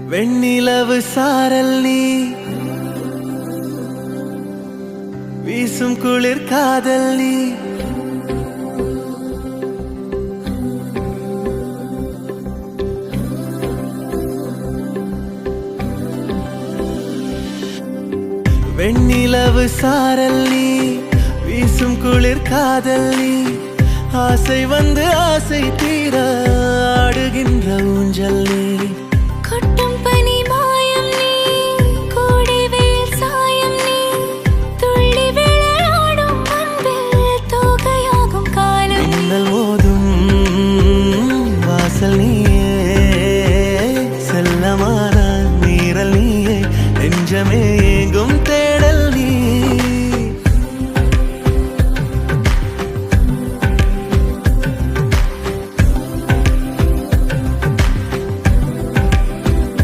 வெண்ணிலவு சாரல் நீ வீசும் குளிர் காதல் நீ வெண்ணிலவு சாரல் நீ வீசும் குளிர் காதல் நீ ஆசை வந்து ஆசை தீர ஆடுகின்ற ஊஞ்சல் நீ கொட்டும் பனி மாயம் நீ கோடை வெயில் சாயம் நீ துள்ளி விளையாடும் அன்பில் தோகையாகும் காலம் மின்னல் மோதும் வாசல் நீயே செல்லமான நீரல் நீயே நெஞ்சமே